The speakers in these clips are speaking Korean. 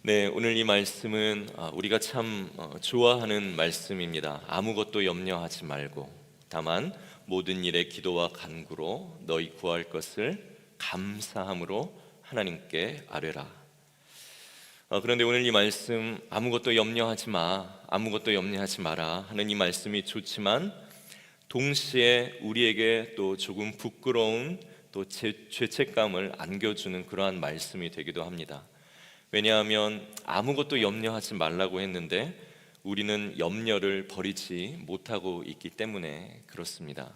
네, 오늘 이 말씀은 우리가 참 좋아하는 말씀입니다. 아무것도 염려하지 말고 다만 모든 일에 기도와 간구로 너희 구할 것을 감사함으로 하나님께 아뢰라. 그런데 오늘 이 말씀 아무것도 염려하지 마, 아무것도 염려하지 마라 하는 이 말씀이 좋지만 동시에 우리에게 또 조금 부끄러운 또 죄책감을 안겨주는 그러한 말씀이 되기도 합니다. 왜냐하면 아무것도 염려하지 말라고 했는데 우리는 염려를 버리지 못하고 있기 때문에 그렇습니다.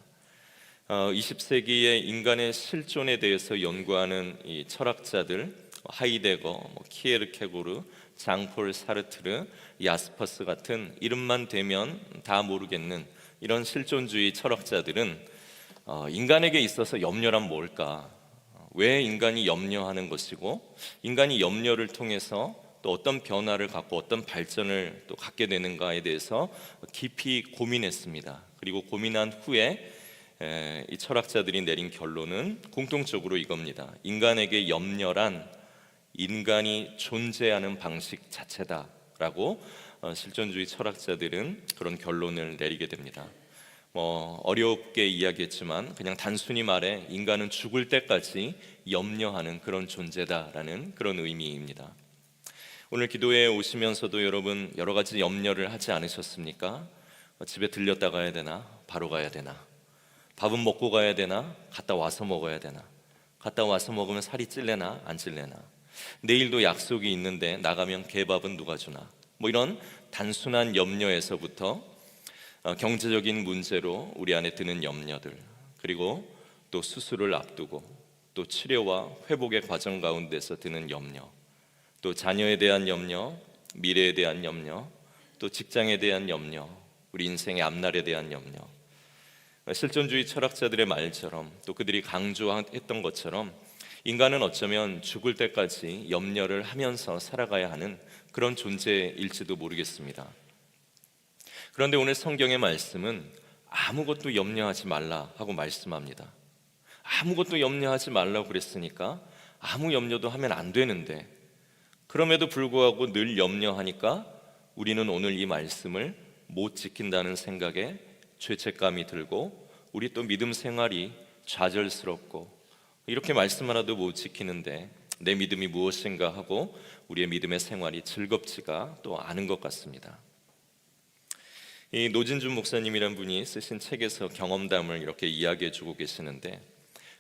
20세기의 인간의 실존에 대해서 연구하는 이 철학자들 하이데거, 키에르케고르, 장폴 사르트르, 야스퍼스 같은 이름만 대면 다 모르겠는 이런 실존주의 철학자들은 인간에게 있어서 염려란 뭘까? 왜 인간이 염려하는 것이고 인간이 염려를 통해서 또 어떤 변화를 갖고 어떤 발전을 또 갖게 되는가에 대해서 깊이 고민했습니다. 그리고 고민한 후에 이 철학자들이 내린 결론은 공통적으로 이겁니다. 인간에게 염려란 인간이 존재하는 방식 자체다라고 실존주의 철학자들은 그런 결론을 내리게 됩니다. 어렵게 이야기했지만 그냥 단순히 말해 인간은 죽을 때까지 염려하는 그런 존재다라는 그런 의미입니다. 오늘 기도에 오시면서도 여러분 여러 가지 염려를 하지 않으셨습니까? 집에 들렸다 가야 되나? 바로 가야 되나? 밥은 먹고 가야 되나? 갔다 와서 먹어야 되나? 갔다 와서 먹으면 살이 찔래나? 안 찔래나? 내일도 약속이 있는데 나가면 개밥은 누가 주나? 이런 단순한 염려에서부터 경제적인 문제로 우리 안에 드는 염려들, 그리고 또 수술을 앞두고 또 치료와 회복의 과정 가운데서 드는 염려, 또 자녀에 대한 염려, 미래에 대한 염려, 또 직장에 대한 염려, 우리 인생의 앞날에 대한 염려. 실존주의 철학자들의 말처럼 또 그들이 강조했던 것처럼 인간은 어쩌면 죽을 때까지 염려를 하면서 살아가야 하는 그런 존재일지도 모르겠습니다. 그런데 오늘 성경의 말씀은 아무것도 염려하지 말라 하고 말씀합니다. 아무것도 염려하지 말라고 그랬으니까 아무 염려도 하면 안 되는데, 그럼에도 불구하고 늘 염려하니까 우리는 오늘 이 말씀을 못 지킨다는 생각에 죄책감이 들고 우리 또 믿음 생활이 좌절스럽고 이렇게 말씀 하나도 못 지키는데 내 믿음이 무엇인가 하고 우리의 믿음의 생활이 즐겁지가 또 않은 것 같습니다. 이 노진준 목사님이란 분이 쓰신 책에서 경험담을 이렇게 이야기해 주고 계시는데,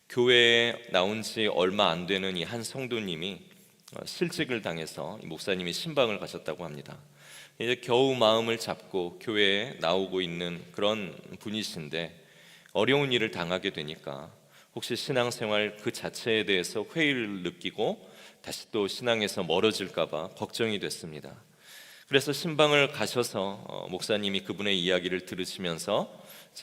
교회에 나온 지 얼마 안 되는 이 한 성도님이 실직을 당해서 이 목사님이 신방을 가셨다고 합니다. 이제 겨우 마음을 잡고 교회에 나오고 있는 그런 분이신데 어려운 일을 당하게 되니까 혹시 신앙생활 그 자체에 대해서 회의를 느끼고 다시 또 신앙에서 멀어질까 봐 걱정이 됐습니다. 그래서 신방을 가셔서 목사님이 그분의 이야기를 들으시면서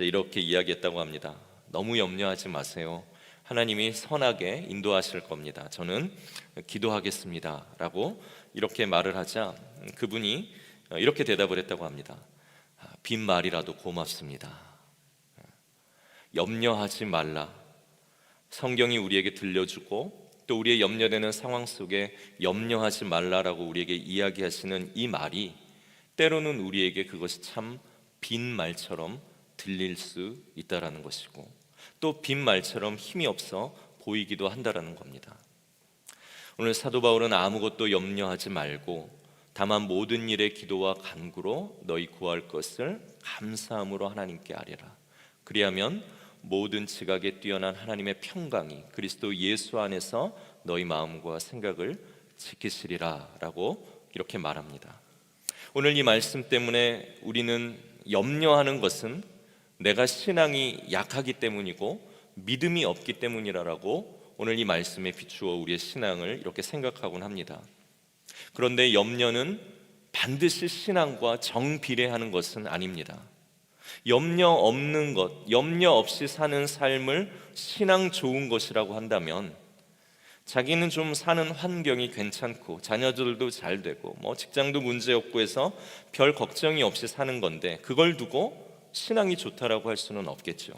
이렇게 이야기했다고 합니다. 너무 염려하지 마세요. 하나님이 선하게 인도하실 겁니다. 저는 기도하겠습니다 라고 이렇게 말을 하자 그분이 이렇게 대답을 했다고 합니다. 빈말이라도 고맙습니다. 염려하지 말라. 성경이 우리에게 들려주고 또 우리의 염려되는 상황 속에 염려하지 말라라고 우리에게 이야기하시는 이 말이 때로는 우리에게 그것이 참 빈말처럼 들릴 수 있다라는 것이고 또 빈말처럼 힘이 없어 보이기도 한다라는 겁니다. 오늘 사도 바울은 아무것도 염려하지 말고 다만 모든 일에 기도와 간구로 너희 구할 것을 감사함으로 하나님께 아뢰라. 그리하면 모든 지각에 뛰어난 하나님의 평강이 그리스도 예수 안에서 너희 마음과 생각을 지키시리라 라고 이렇게 말합니다. 오늘 이 말씀 때문에 우리는 염려하는 것은 내가 신앙이 약하기 때문이고 믿음이 없기 때문이라고 오늘 이 말씀에 비추어 우리의 신앙을 이렇게 생각하곤 합니다. 그런데 염려는 반드시 신앙과 정비례하는 것은 아닙니다. 염려 없는 것, 염려 없이 사는 삶을 신앙 좋은 것이라고 한다면 자기는 좀 사는 환경이 괜찮고 자녀들도 잘 되고 직장도 문제 없고 해서 별 걱정이 없이 사는 건데 그걸 두고 신앙이 좋다라고 할 수는 없겠죠.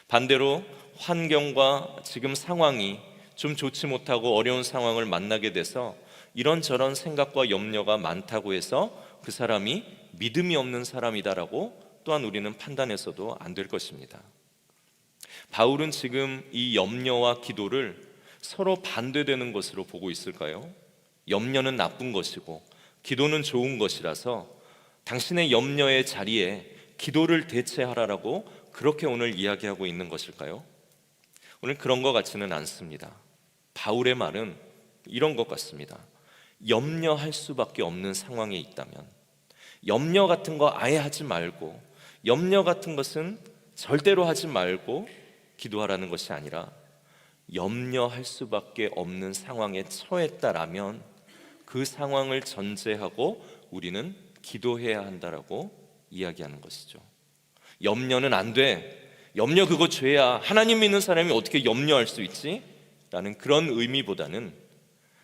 반대로 환경과 지금 상황이 좀 좋지 못하고 어려운 상황을 만나게 돼서 이런저런 생각과 염려가 많다고 해서 그 사람이 믿음이 없는 사람이다라고 또한 우리는 판단해서도 안 될 것입니다. 바울은 지금 이 염려와 기도를 서로 반대되는 것으로 보고 있을까요? 염려는 나쁜 것이고 기도는 좋은 것이라서 당신의 염려의 자리에 기도를 대체하라라고 그렇게 오늘 이야기하고 있는 것일까요? 오늘 그런 것 같지는 않습니다. 바울의 말은 이런 것 같습니다. 염려할 수밖에 없는 상황에 있다면 염려 같은 거 아예 하지 말고, 염려 같은 것은 절대로 하지 말고 기도하라는 것이 아니라 염려할 수밖에 없는 상황에 처했다라면 그 상황을 전제하고 우리는 기도해야 한다라고 이야기하는 것이죠. 염려는 안 돼, 염려 그거 죄야, 하나님 믿는 사람이 어떻게 염려할 수 있지? 라는 그런 의미보다는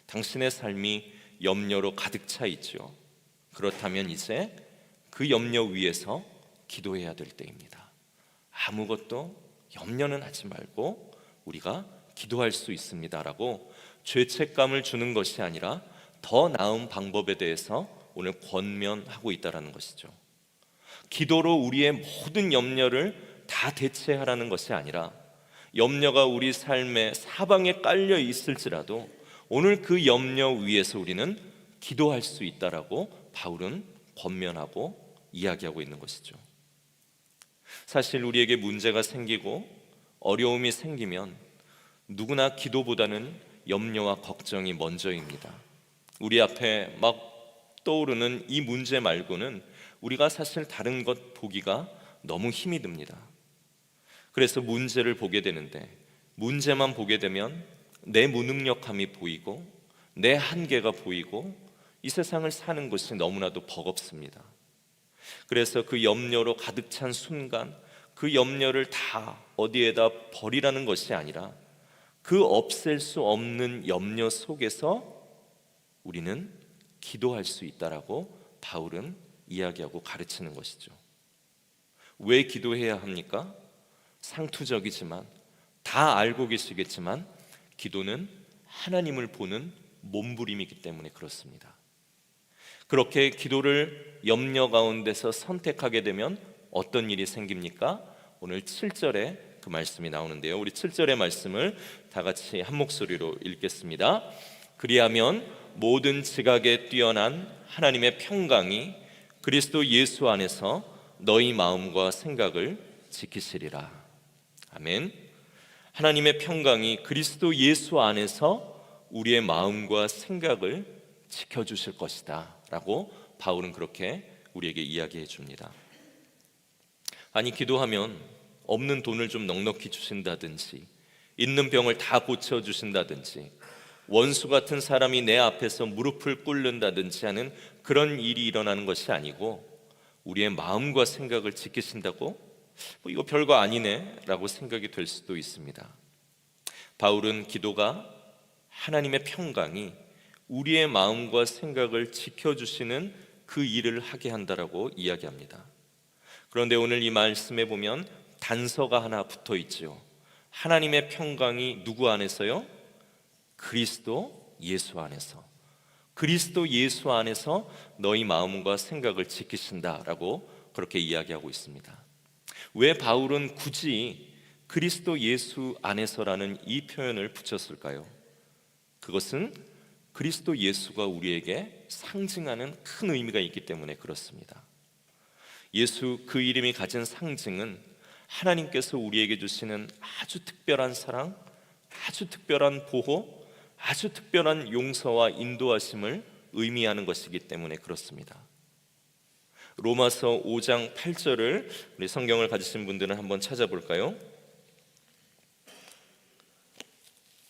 당신의 삶이 염려로 가득 차 있죠. 그렇다면 이제 그 염려 위에서 기도해야 될 때입니다. 아무것도 염려는 하지 말고 우리가 기도할 수 있습니다라고 죄책감을 주는 것이 아니라 더 나은 방법에 대해서 오늘 권면하고 있다는 것이죠. 기도로 우리의 모든 염려를 다 대체하라는 것이 아니라 염려가 우리 삶의 사방에 깔려 있을지라도 오늘 그 염려 위에서 우리는 기도할 수 있다라고 바울은 권면하고 이야기하고 있는 것이죠. 사실 우리에게 문제가 생기고 어려움이 생기면 누구나 기도보다는 염려와 걱정이 먼저입니다. 우리 앞에 막 떠오르는 이 문제 말고는 우리가 사실 다른 것 보기가 너무 힘이 듭니다. 그래서 문제를 보게 되는데 문제만 보게 되면 내 무능력함이 보이고 내 한계가 보이고 이 세상을 사는 것이 너무나도 버겁습니다. 그래서 그 염려로 가득 찬 순간 그 염려를 다 어디에다 버리라는 것이 아니라 그 없앨 수 없는 염려 속에서 우리는 기도할 수 있다라고 바울은 이야기하고 가르치는 것이죠. 왜 기도해야 합니까? 상투적이지만 다 알고 계시겠지만 기도는 하나님을 보는 몸부림이기 때문에 그렇습니다. 그렇게 기도를 염려 가운데서 선택하게 되면 어떤 일이 생깁니까? 오늘 7절에 그 말씀이 나오는데요, 우리 7절의 말씀을 다 같이 한 목소리로 읽겠습니다. 그리하면 모든 지각에 뛰어난 하나님의 평강이 그리스도 예수 안에서 너희 마음과 생각을 지키시리라. 아멘. 하나님의 평강이 그리스도 예수 안에서 우리의 마음과 생각을 지켜주실 것이다 라고 바울은 그렇게 우리에게 이야기해 줍니다. 아니, 기도하면 없는 돈을 좀 넉넉히 주신다든지 있는 병을 다 고쳐주신다든지 원수 같은 사람이 내 앞에서 무릎을 꿇는다든지 하는 그런 일이 일어나는 것이 아니고 우리의 마음과 생각을 지키신다고? 이거 별거 아니네 라고 생각이 될 수도 있습니다. 바울은 기도가 하나님의 평강이 우리의 마음과 생각을 지켜주시는 그 일을 하게 한다라고 이야기합니다. 그런데 오늘 이 말씀에 보면 단서가 하나 붙어 있죠. 하나님의 평강이 누구 안에서요? 그리스도 예수 안에서. 그리스도 예수 안에서 너희 마음과 생각을 지키신다라고 그렇게 이야기하고 있습니다. 왜 바울은 굳이 그리스도 예수 안에서라는 이 표현을 붙였을까요? 그것은 그리스도 예수가 우리에게 상징하는 큰 의미가 있기 때문에 그렇습니다. 예수 그 이름이 가진 상징은 하나님께서 우리에게 주시는 아주 특별한 사랑, 아주 특별한 보호, 아주 특별한 용서와 인도하심을 의미하는 것이기 때문에 그렇습니다. 로마서 5장 8절을 우리 성경을 가지신 분들은 한번 찾아볼까요?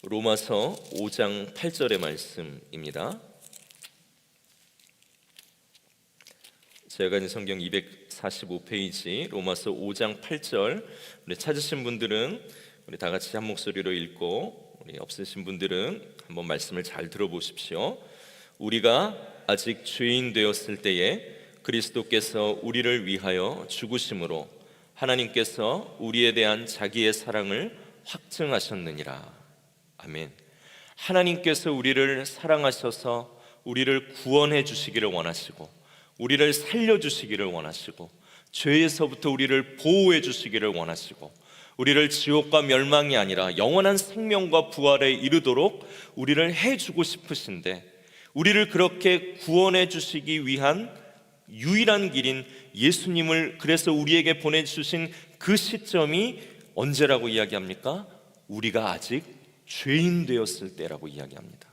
로마서 5장 8절의 말씀입니다. 제가 가진 성경 245페이지 로마서 5장 8절, 우리 찾으신 분들은 우리 다 같이 한 목소리로 읽고 우리 없으신 분들은 한번 말씀을 잘 들어보십시오. 우리가 아직 죄인 되었을 때에 그리스도께서 우리를 위하여 죽으심으로 하나님께서 우리에 대한 자기의 사랑을 확증하셨느니라. 아멘. 하나님께서 우리를 사랑하셔서 우리를 구원해 주시기를 원하시고, 우리를 살려 주시기를 원하시고, 죄에서부터 우리를 보호해 주시기를 원하시고, 우리를 지옥과 멸망이 아니라 영원한 생명과 부활에 이르도록 우리를 해주고 싶으신데, 우리를 그렇게 구원해 주시기 위한 유일한 길인 예수님을 그래서 우리에게 보내주신 그 시점이 언제라고 이야기합니까? 우리가 아직 죄인 되었을 때라고 이야기합니다.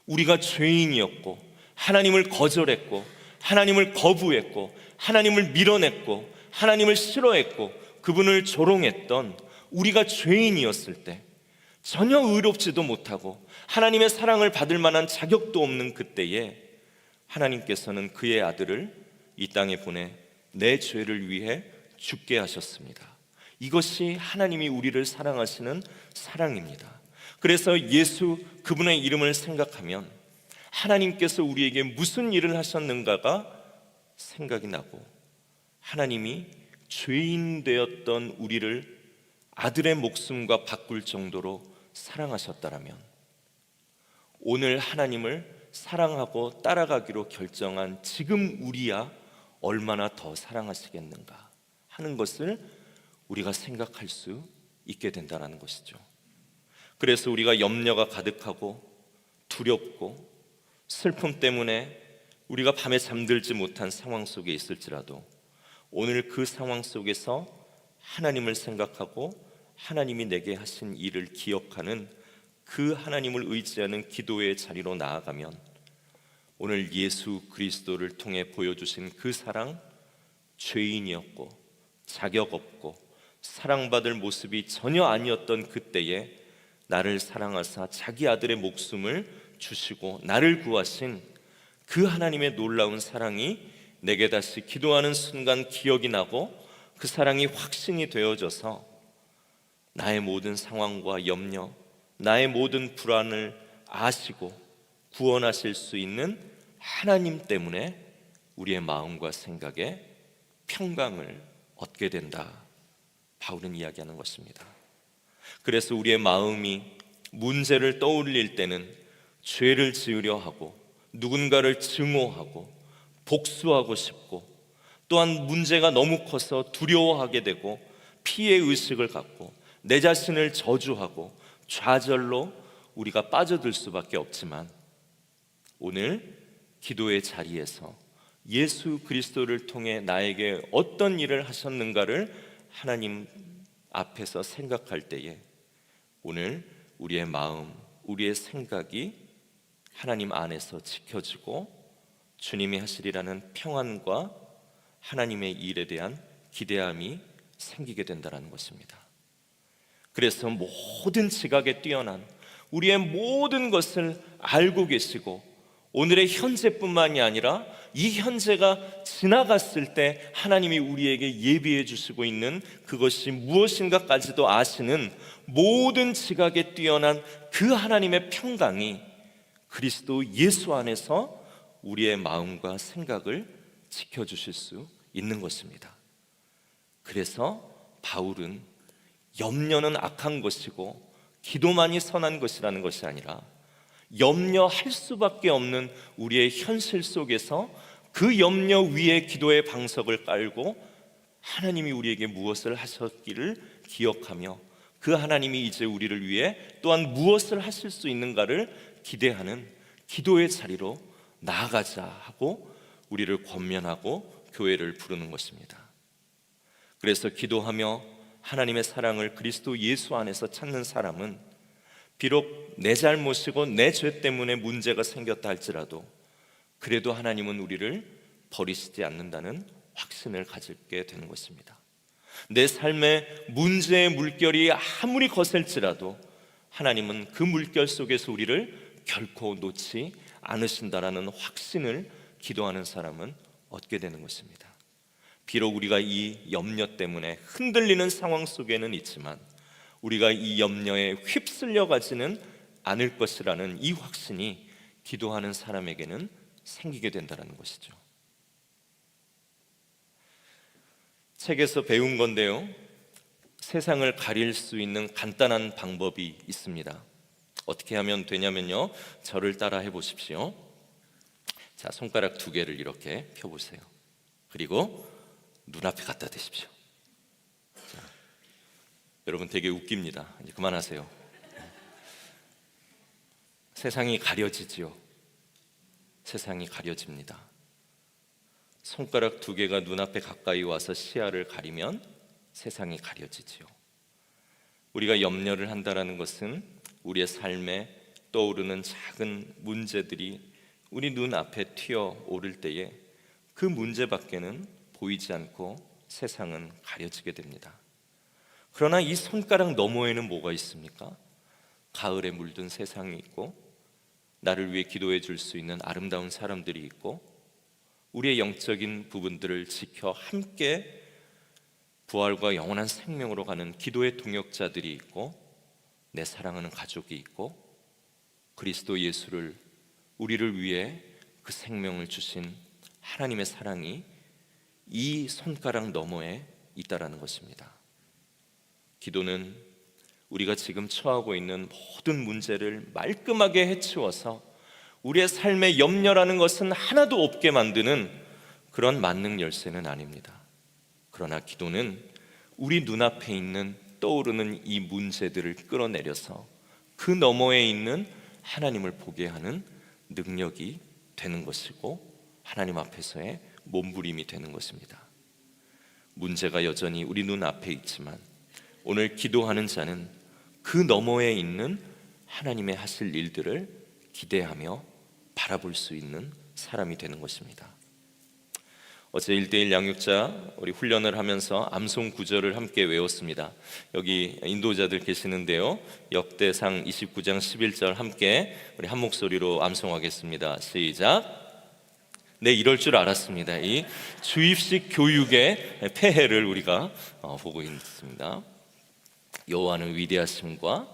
우리가 죄인이었고, 하나님을 거절했고, 하나님을 거부했고, 하나님을 밀어냈고, 하나님을 싫어했고, 그분을 조롱했던 우리가 죄인이었을 때, 전혀 의롭지도 못하고 하나님의 사랑을 받을 만한 자격도 없는 그때에 하나님께서는 그의 아들을 이 땅에 보내 내 죄를 위해 죽게 하셨습니다. 이것이 하나님이 우리를 사랑하시는 사랑입니다. 그래서 예수 그분의 이름을 생각하면 하나님께서 우리에게 무슨 일을 하셨는가가 생각이 나고, 하나님이 죄인 되었던 우리를 아들의 목숨과 바꿀 정도로 사랑하셨다라면, 오늘 하나님을 사랑하고 따라가기로 결정한 지금 우리야 얼마나 더 사랑하시겠는가 하는 것을 우리가 생각할 수 있게 된다는 것이죠. 그래서 우리가 염려가 가득하고 두렵고 슬픔 때문에 우리가 밤에 잠들지 못한 상황 속에 있을지라도, 오늘 그 상황 속에서 하나님을 생각하고 하나님이 내게 하신 일을 기억하는 그 하나님을 의지하는 기도의 자리로 나아가면, 오늘 예수 그리스도를 통해 보여주신 그 사랑, 죄인이었고 자격 없고 사랑받을 모습이 전혀 아니었던 그때에 나를 사랑하사 자기 아들의 목숨을 주시고 나를 구하신 그 하나님의 놀라운 사랑이 내게 다시 기도하는 순간 기억이 나고, 그 사랑이 확신이 되어져서 나의 모든 상황과 염려, 나의 모든 불안을 아시고 구원하실 수 있는 하나님 때문에 우리의 마음과 생각에 평강을 얻게 된다, 바울은 이야기하는 것입니다. 그래서 우리의 마음이 문제를 떠올릴 때는 죄를 지으려 하고, 누군가를 증오하고 복수하고 싶고, 또한 문제가 너무 커서 두려워하게 되고 피해 의식을 갖고 내 자신을 저주하고 좌절로 우리가 빠져들 수밖에 없지만, 오늘 기도의 자리에서 예수 그리스도를 통해 나에게 어떤 일을 하셨는가를 하나님 앞에서 생각할 때에, 오늘 우리의 마음, 우리의 생각이 하나님 안에서 지켜지고 주님이 하시리라는 평안과 하나님의 일에 대한 기대함이 생기게 된다는 것입니다. 그래서 모든 지각에 뛰어난 우리의 모든 것을 알고 계시고, 오늘의 현재뿐만이 아니라 이 현재가 지나갔을 때 하나님이 우리에게 예비해 주시고 있는 그것이 무엇인가까지도 아시는 모든 지각에 뛰어난 그 하나님의 평강이 그리스도 예수 안에서 우리의 마음과 생각을 지켜주실 수 있는 것입니다. 그래서 바울은 염려는 악한 것이고 기도만이 선한 것이라는 것이 아니라, 염려할 수밖에 없는 우리의 현실 속에서 그 염려 위에 기도의 방석을 깔고 하나님이 우리에게 무엇을 하셨기를 기억하며, 그 하나님이 이제 우리를 위해 또한 무엇을 하실 수 있는가를 기대하는 기도의 자리로 나아가자 하고 우리를 권면하고 교회를 부르는 것입니다. 그래서 기도하며 하나님의 사랑을 그리스도 예수 안에서 찾는 사람은 비록 내 잘못이고 내 죄 때문에 문제가 생겼다 할지라도, 그래도 하나님은 우리를 버리시지 않는다는 확신을 가지게 되는 것입니다. 내 삶의 문제의 물결이 아무리 거셀지라도 하나님은 그 물결 속에서 우리를 결코 놓지 않으신다라는 확신을 기도하는 사람은 얻게 되는 것입니다. 비록 우리가 이 염려 때문에 흔들리는 상황 속에는 있지만, 우리가 이 염려에 휩쓸려 가지는 않을 것이라는 이 확신이 기도하는 사람에게는 생기게 된다는 것이죠. 책에서 배운 건데요, 세상을 가릴 수 있는 간단한 방법이 있습니다. 어떻게 하면 되냐면요, 저를 따라 해보십시오. 자, 손가락 2개를 이렇게 펴보세요. 그리고 눈앞에 갖다 대십시오. 자, 여러분 되게 웃깁니다. 이제 그만하세요. 세상이 가려지지요. 세상이 가려집니다. 손가락 2개가 눈앞에 가까이 와서 시야를 가리면 세상이 가려지지요. 우리가 염려를 한다는 것은 우리의 삶에 떠오르는 작은 문제들이 우리 눈앞에 튀어오를 때에 그 문제 밖에는 보이지 않고 세상은 가려지게 됩니다. 그러나 이 손가락 너머에는 뭐가 있습니까? 가을에 물든 세상이 있고, 나를 위해 기도해 줄 수 있는 아름다운 사람들이 있고, 우리의 영적인 부분들을 지켜 함께 부활과 영원한 생명으로 가는 기도의 동역자들이 있고, 내 사랑하는 가족이 있고, 그리스도 예수를 우리를 위해 그 생명을 주신 하나님의 사랑이 이 손가락 너머에 있다라는 것입니다. 기도는 우리가 지금 처하고 있는 모든 문제를 말끔하게 해치워서 우리의 삶의 염려라는 것은 하나도 없게 만드는 그런 만능 열쇠는 아닙니다. 그러나 기도는 우리 눈앞에 있는 떠오르는 이 문제들을 끌어내려서 그 너머에 있는 하나님을 보게 하는 능력이 되는 것이고, 하나님 앞에서의 몸부림이 되는 것입니다. 문제가 여전히 우리 눈앞에 있지만 오늘 기도하는 자는 그 너머에 있는 하나님의 하실 일들을 기대하며 바라볼 수 있는 사람이 되는 것입니다. 어제 1:1 양육자 우리 훈련을 하면서 암송 구절을 함께 외웠습니다. 여기 인도자들 계시는데요, 역대상 29장 11절 함께 우리 한 목소리로 암송하겠습니다. 시작. 네, 이럴 줄 알았습니다. 이 주입식 교육의 폐해를 우리가 보고 있습니다. 여호와는 위대하심과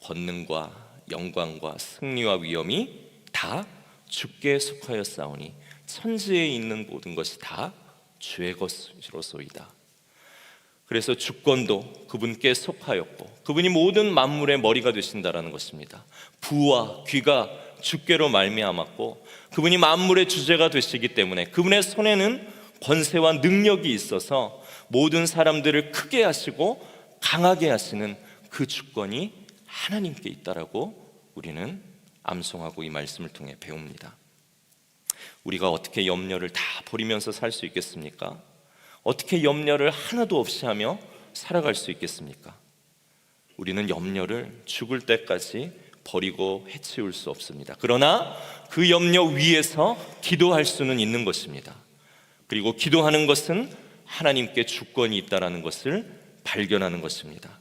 권능과 영광과 승리와 위엄이 다 주께 속하였사오니 천지에 있는 모든 것이 다 주의 것이로소이다. 그래서 주권도 그분께 속하였고 그분이 모든 만물의 머리가 되신다라는 것입니다. 부와 귀가 주께로 말미암았고 그분이 만물의 주제가 되시기 때문에 그분의 손에는 권세와 능력이 있어서 모든 사람들을 크게 하시고 강하게 하시는 그 주권이 하나님께 있다라고 우리는 암송하고 이 말씀을 통해 배웁니다. 우리가 어떻게 염려를 다 버리면서 살 수 있겠습니까? 어떻게 염려를 하나도 없이 하며 살아갈 수 있겠습니까? 우리는 염려를 죽을 때까지 버리고 해치울 수 없습니다. 그러나 그 염려 위에서 기도할 수는 있는 것입니다. 그리고 기도하는 것은 하나님께 주권이 있다는 것을 발견하는 것입니다.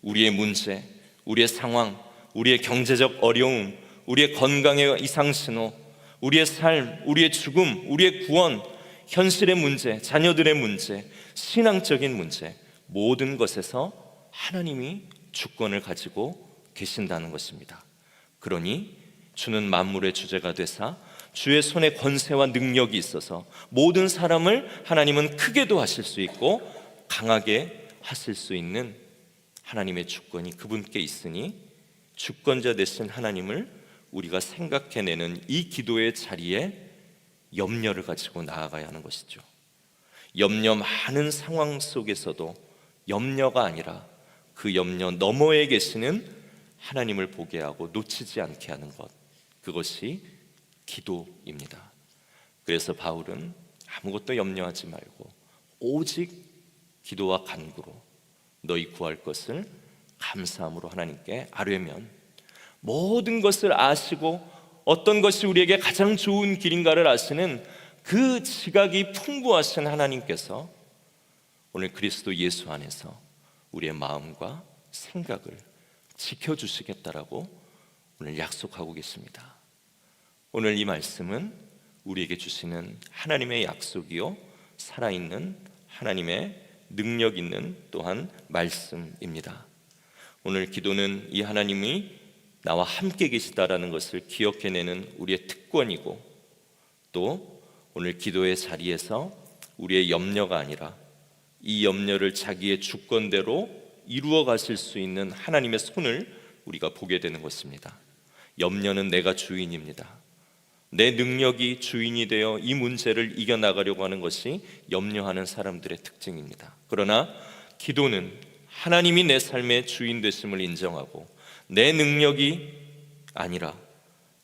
우리의 문제, 우리의 상황, 우리의 경제적 어려움, 우리의 건강의 이상신호, 우리의 삶, 우리의 죽음, 우리의 구원, 현실의 문제, 자녀들의 문제, 신앙적인 문제, 모든 것에서 하나님이 주권을 가지고 계신다는 것입니다. 그러니 주는 만물의 주제가 되사 주의 손에 권세와 능력이 있어서 모든 사람을 하나님은 크게도 하실 수 있고 강하게 하실 수 있는 하나님의 주권이 그분께 있으니 주권자 되신 하나님을 우리가 생각해내는 이 기도의 자리에 염려를 가지고 나아가야 하는 것이죠. 염려 많은 상황 속에서도 염려가 아니라 그 염려 너머에 계시는 하나님을 보게 하고 놓치지 않게 하는 것, 그것이 기도입니다. 그래서 바울은 아무것도 염려하지 말고 오직 기도와 간구로 너희 구할 것을 감사함으로 하나님께 아뢰면 모든 것을 아시고 어떤 것이 우리에게 가장 좋은 길인가를 아시는 그 지각이 풍부하신 하나님께서 오늘 그리스도 예수 안에서 우리의 마음과 생각을 지켜주시겠다라고 오늘 약속하고 계십니다. 오늘 이 말씀은 우리에게 주시는 하나님의 약속이요 살아있는 하나님의 능력 있는 또한 말씀입니다. 오늘 기도는 이 하나님이 나와 함께 계시다라는 것을 기억해내는 우리의 특권이고, 또 오늘 기도의 자리에서 우리의 염려가 아니라 이 염려를 자기의 주권대로 이루어 가실 수 있는 하나님의 손을 우리가 보게 되는 것입니다. 염려는 내가 주인입니다. 내 능력이 주인이 되어 이 문제를 이겨나가려고 하는 것이 염려하는 사람들의 특징입니다. 그러나 기도는 하나님이 내 삶의 주인 되심을 인정하고 내 능력이 아니라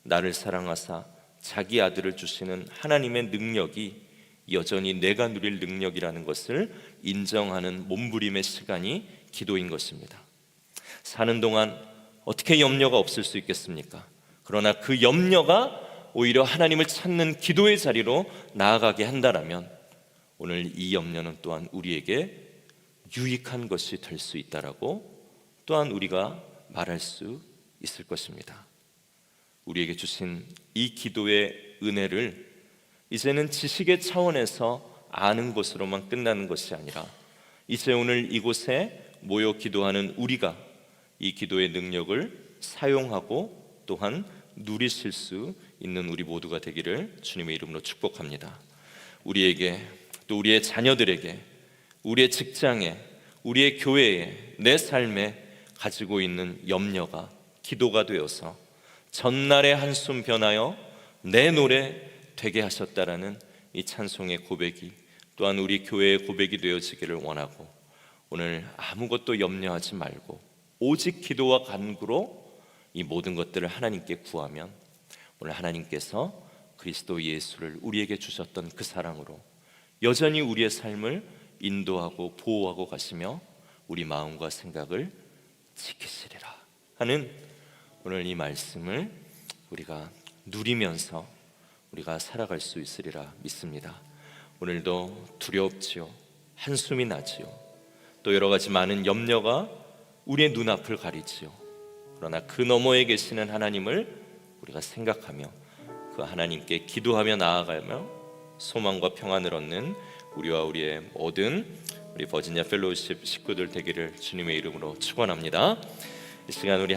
나를 사랑하사 자기 아들을 주시는 하나님의 능력이 여전히 내가 누릴 능력이라는 것을 인정하는 몸부림의 시간이 기도인 것입니다. 사는 동안 어떻게 염려가 없을 수 있겠습니까? 그러나 그 염려가 오히려 하나님을 찾는 기도의 자리로 나아가게 한다면 오늘 이 염려는 또한 우리에게 유익한 것이 될 수 있다라고 또한 우리가 말할 수 있을 것입니다. 우리에게 주신 이 기도의 은혜를 이제는 지식의 차원에서 아는 것으로만 끝나는 것이 아니라 이제 오늘 이곳에 모여 기도하는 우리가 이 기도의 능력을 사용하고 또한 누리실 수 있는 우리 모두가 되기를 주님의 이름으로 축복합니다. 우리에게 또 우리의 자녀들에게 우리의 직장에 우리의 교회에 내 삶에 가지고 있는 염려가 기도가 되어서 전날의 한숨 변하여 내 노래 되게 하셨다라는 이 찬송의 고백이 또한 우리 교회의 고백이 되어지기를 원하고 오늘 아무것도 염려하지 말고 오직 기도와 간구로 이 모든 것들을 하나님께 구하면 오늘 하나님께서 그리스도 예수를 우리에게 주셨던 그 사랑으로 여전히 우리의 삶을 인도하고 보호하고 가시며 우리 마음과 생각을 지키시리라 하는 오늘 이 말씀을 우리가 누리면서 우리가 살아갈 수 있으리라 믿습니다. 오늘도 두렵지요. 한숨이 나지요. 또 여러 가지 많은 염려가 우리의 눈앞을 가리지요. 그러나 그 너머에 계시는 하나님을 우리가 생각하며 그 하나님께 기도하며 나아가며 소망과 평안을 얻는 우리와 우리의 모든 우리 버지니아 펠로우십 식구들 되기를 주님의 이름으로 축원합니다. 이 시간 우리